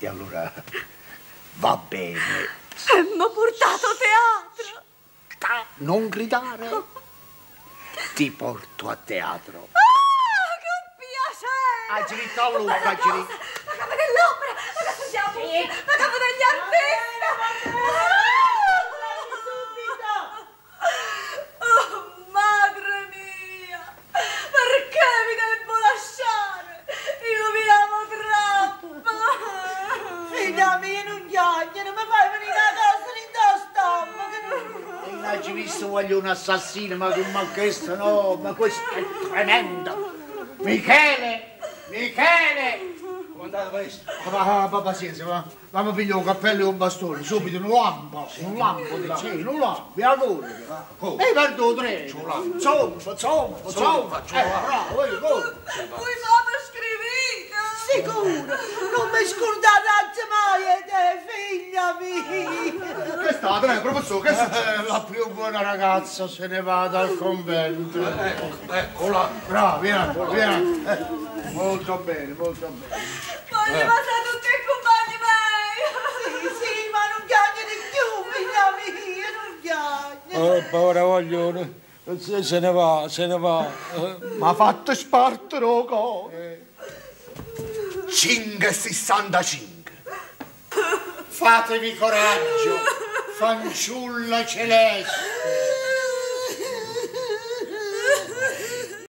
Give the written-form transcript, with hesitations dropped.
E allora va bene. M'ho portato teatro. Non gridare. Ti porto a teatro. Che piacere! Giri Luca, Giri. La capa dell'opera! Ma cosa siamo? La capa degli artisti! Oh, madre mia! Perché mi devo lasciare? Io vi amo troppo! Figlia mia, non piangere, non mi fai venire a casa in stomaco! E non ci visto voglio un assassino, ma questo no, ma questo è tremendo. Michele! Michele! Guardate questo. Ma pazienza, ma piglio un cappello e un bastone, subito, un lampo del cielo, un lampo, e allora? E perdo tre. Zombo. Bravo, Voi mamma scrivete! Sicuro, non mi scordate mai te, figlia mia! Che state, professore? Che succede? La più buona ragazza se ne va dal convento. Eccola. Bravo, vieni. Molto bene. Voglio passare tutti i compagni miei! Sì, ma non piange di più, figlia mia, non piange! Oh, povera Guaglione, se ne va. Ma fatto spartere o cuore. 5,65. Fatevi coraggio, fanciulla celeste.